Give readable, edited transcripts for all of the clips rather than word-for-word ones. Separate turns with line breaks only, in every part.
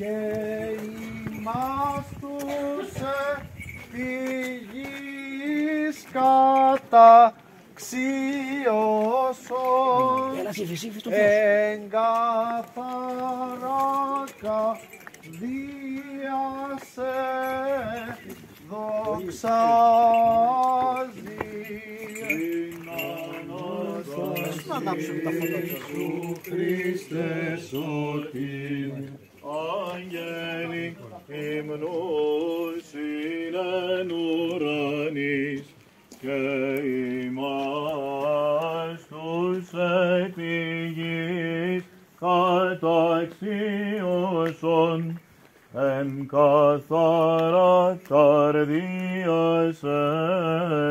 και ημάς τους επιγείς καταξίωσον εγκαθαρά καρδίασε δοξάζει.
Να ανάψουμε τα φωτιά.
Ιησού Χριστέ σωτήρ, άγγελοι υμνούσιν εν ουρανείς, και ημάς τους επί γης καταξίωσον εν καθαρά καρδία σε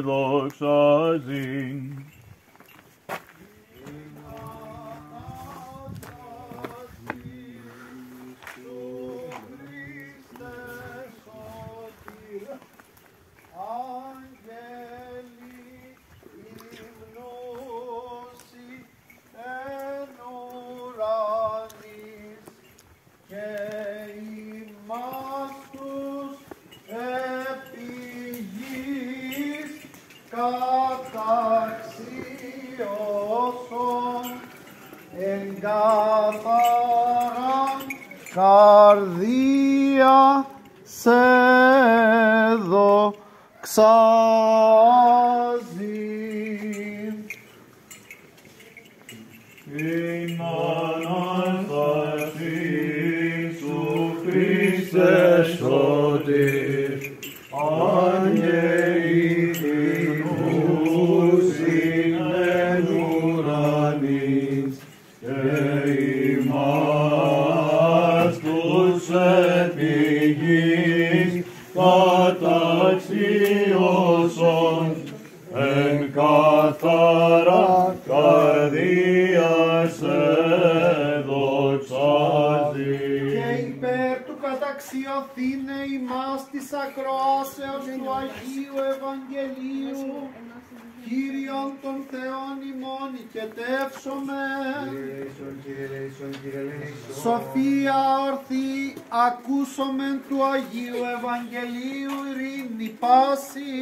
δοξάζειν.
Εγκαθαρά καρδία σε δοξάζει.
Την Ανάσταση Ιησού Χριστέ σωτήρ, άγγελοι υμνούσιν εν ουρανείς, και ημάς τους επί γης καταξίωσον εν καθαρά καρδία σε δοξάζει.
Και υπέρ του καταξιωθήνε ημάς της ακροάσεως του Αγίου Ευαγγελίου, Κύριον των Θεών ημών οικετεύσομεν. Σοφία ορθή ακούσομεν του Αγίου Ευαγγελίου ειρήνη πάση.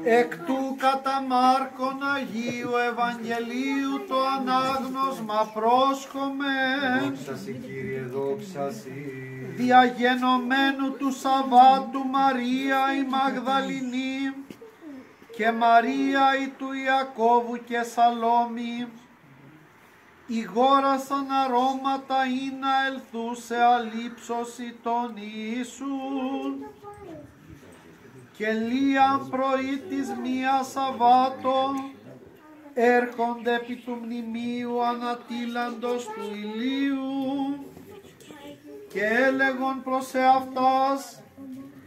Εκ του κατά Μάρκον Αγίου Ευαγγελίου το ανάγνωσμα πρόσχομεν.
Δόξα σοι, Κύριε, δόξα σοι.
Διαγενομένου του Σαββάτου Μαρία η Μαγδαληνή και Μαρία η του Ιακώβου και Σαλόμη ηγόρασαν αρώματα ή να ελθούσε αλήψωση των Ιησούν. Και λίαν πρωί της μία Σαββάτο έρχονται επί του μνημείου ανατίλαντος του ηλίου και έλεγον προς εαυτάς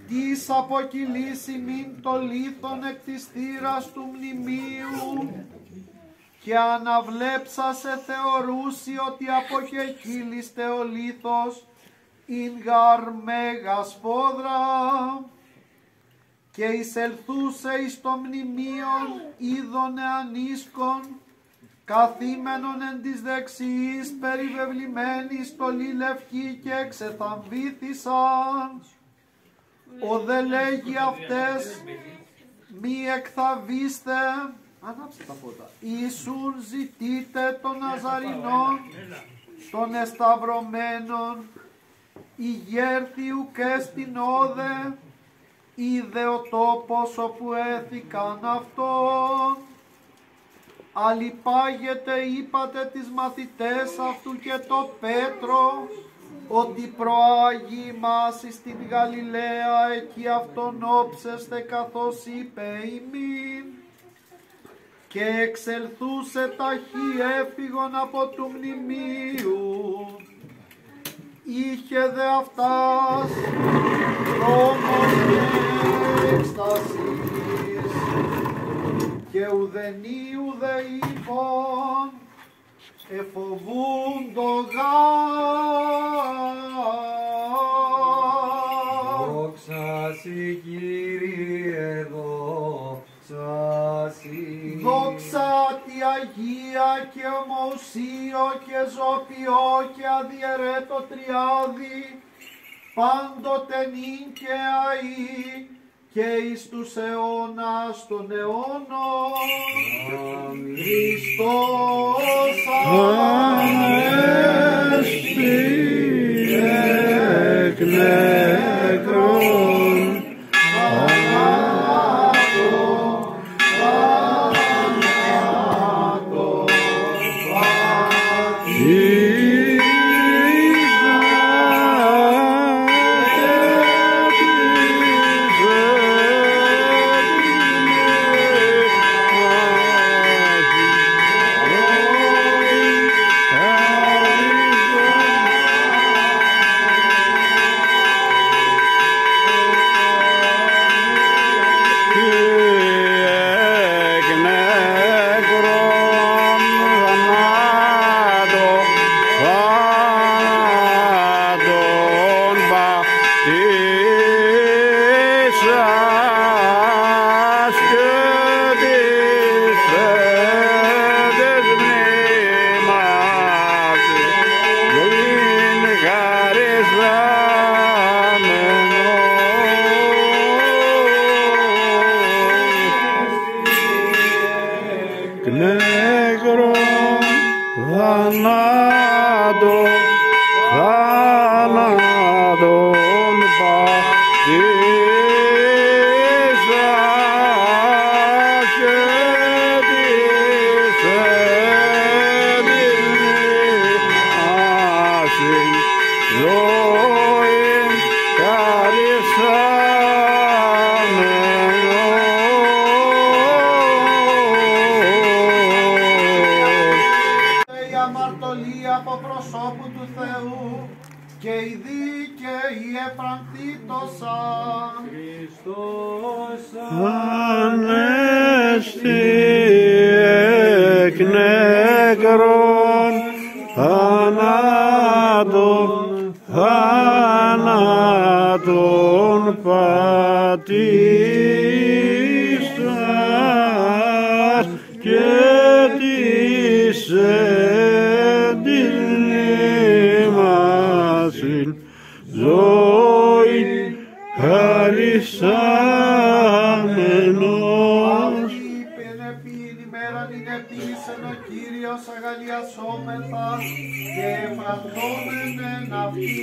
τις αποκυλήσει μην το λίθον εκ της θύρας του μνημείου και αναβλέψασε θεωρούσι ότι αποκεκύλιστε ο λίθος ειν γαρ μέγα σφόδρα και εισελθούσε εις το μνημείον είδονε ανίσκον καθήμενον εν της δεξιής περιβεβλημένη στολή λευκή και εξεθαμβήθησαν. Ο δε λέγει αυτές μη εκθαβήστε, ανάψτε τα φώτα, Ιησούν ζητείτε των Ναζαρινών, των εσταυρωμένων, ηγέρθιου και στην όδε, είδε ο τόπος όπου έθηκαν αυτόν. Αλλιπάγεται είπατε τις μαθητές αυτού και το Πέτρο, ότι προάγει μας εις την Γαλιλαία, εκεί αυτόν όψεστε καθώς είπε ημίν. Και εξελθούσε ταχύ έφυγον από του μνημείου, είχε δε αυτάς δρόμος και έκστασης, και ουδενίου δε είπων εφοβούν το γάρ.
Δόξα σοι, Κύριε, δόξα σοι.
Δόξα τη Αγία και ομοουσία Ψίο και ζωπιό και αδιαιρέτο τριάδι, πάντοτε νυν και αεί, και εις τους αιώνας των αιώνων. Χριστός
Ανέστη εκ νεκρών,
από προσώπου του Θεού και οι δίκαιοι εφρανθήτωσαν.
Χριστός
Ανέστη εκ νεκρών, θάνατον πατήσας και της ζωή χαρισάμενος.
Είπεν επίην ημέραν είναι επίσεν ο Κύριος αγαλιασόμεθα και εφρανθόμεν εν αυτοί.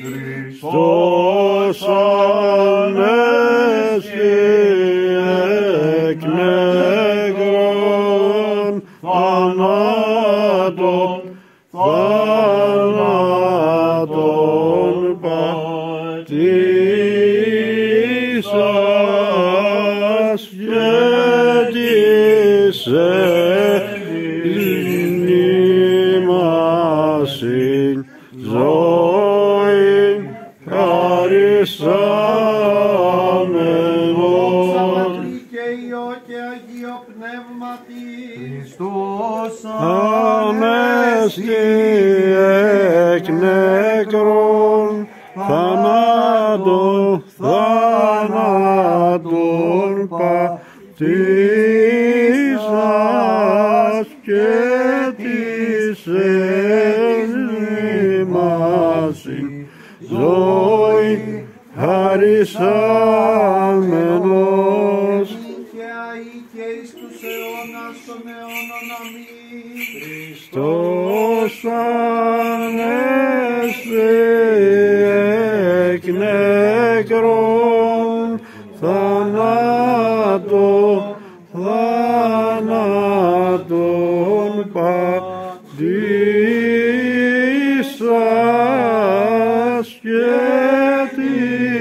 Χριστός Ανέστη εκ νεκρών, θάνατον πατήσας και της μνήμασιν ζωήν χαρισάμενος.
Και Υιό και Αγίο Πνεύματι.
Χριστός
Ανέστη εκ νεκρών, θάνατον πατήσας και της εμνήμασιν ζωή χαρισάμενος.
Και αεί και εις τους αιώνας των αιώνων. Αμήν.
Χριστός Ανέστη εκ νεκρών, θάνατον πατήσας και της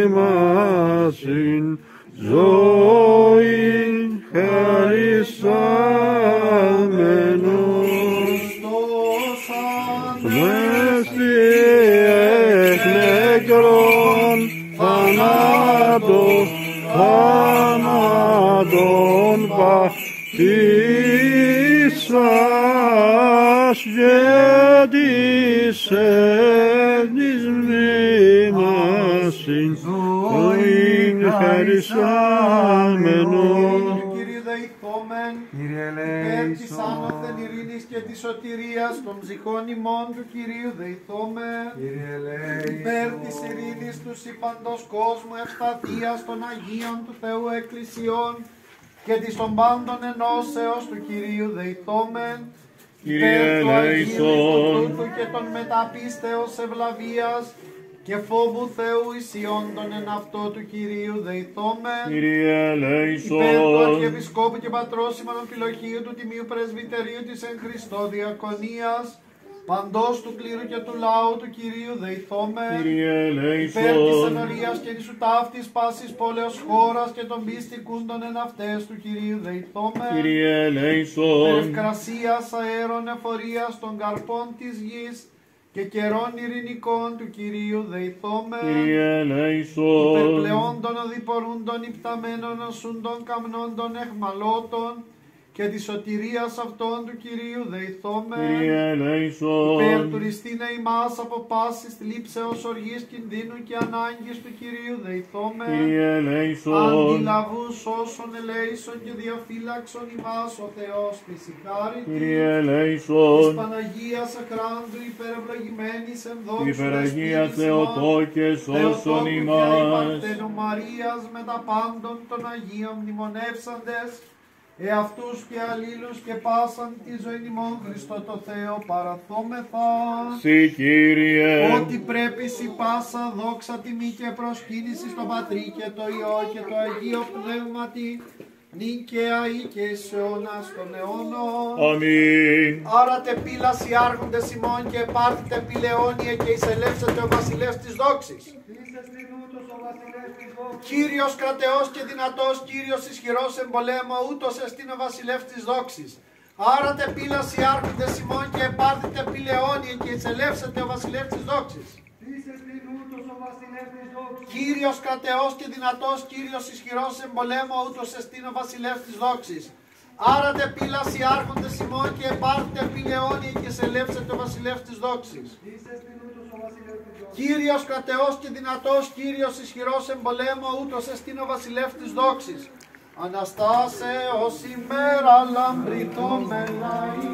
μνήμασιν ζωήν χαρισάμενος.
Χριστός
Ανέστη εκ νεκρών, θάνατον πατήσας και της μνήμασιν ζωήν χαρισάμενος.
Κύριε δεηθόμεν.
Κύριε
υπέρ της άνωθεν ειρήνης και της σωτηρίας των ψυχών ημών του Κυρίου δεηθώμε.
Κύριε ελέησον.
Υπέρ της ειρήνης του σύμπαντος κόσμου, ευσταθίας των Αγίων του Θεού Εκκλησιών και της των πάντων ενώσεως του Κυρίου δεηθόμεν.
Κύριε
Υπέρ του Αγίου
ελέησον.
Ιστοτούτου και των μεταπίστεως ευλαβίας και φόβου Θεού εισιόντων εν αυτό του Κυρίου δεηθόμεν.
Κύριε
Υπέρ του
ελέησον.
Αρχιεπισκόπου και Πατρός ημών Αμφιλοχείου του Τιμίου Πρεσβυτερίου της εν Χριστώ Διακονίας, παντός του κλήρου και του λαού του Κυρίου δεηθόμεν.
Κύριε
Υπέρ της
ελέησον.
ενορίας και της ουτάφτης πάσης πόλεως χώρας και των πίστικούντων εν αυτές του Κυρίου δεηθόμεν.
Κύριε
Υπέρ
ελέησον.
ευκρασίας αέρων εφορίας των καρπών της γης και καιρών ειρηνικών του Κυρίου δεηθόμεν.
Κύριε ελέησον.
Υπερπλεόντων οδηπορούντων υπταμένων οσούντων καμνόντων εχμαλώτων και της σωτηρίας αυτών του Κυρίου δεηθόμεν.
Κύριε ελέησον.
Υπέρ τουριστήνε ημάς από πάσης θλίψεως οργής κινδύνου και ανάγκης του Κυρίου δεηθόμεν.
Κύριε ελέησον.
Αντιλαβούς όσων ελέησον και διαφύλαξον ημάς ο Θεός φυσικάρητη.
Κύριε
Της
ελέησον.
Παναγίας Ακράντου υπερευλογημένης εν δόξου
Υπεραγία
δεσποίνης
Θεοτό και σώσον ημάς.
Παρτένου Μαρίας με τα πάντων των Αγίων μνημονεύσαντες, εαυτούς και αλλήλους και πάσαν τη ζωή ημών Χριστό το Θεό παραθόμεθα.
Συ Κύριε.
Ότι πρέπει σοι πάσα δόξα τιμή και προσκύνηση στο Πατρί και το Υιό και το Αγίο Πνεύματι, νυν και αεί και εις αιώνας των αιώνων.
Αμήν.
Άρα τεπίλας οι άρχοντες ημών και πάρτητε πηλαιόνια και εισελεύσετε ο βασιλεύς της δόξης. Κύριος κρατεός και δυνατός, Κύριος ισχυρός εν πολέμο, ούτως εστίν ο βασιλεύς της δόξης. Άρα τεπίλας οι άρχοντες ημών και πάρτητε πηλαιόνια και εισελεύσετε ο βασιλεύς της δόξης. Κύριος κρατεός και δυνατός, Κύριος ισχυρός εν πολέμο, ούτως εστίν ο βασιλεύς της δόξης. Άρα τεπίλας οι άρχοντες ημών και πάρτητε πηλαιόνια και εισελεύσετε ο βασιλεύς της δόξης. Κύριος κρατεός και δυνατός, Κύριος ισχυρός εν πολέμο, ούτως εστίν ο βασιλεύς της δόξης. Αναστάσε ως ημέρα λαμπριτό μελαΐ.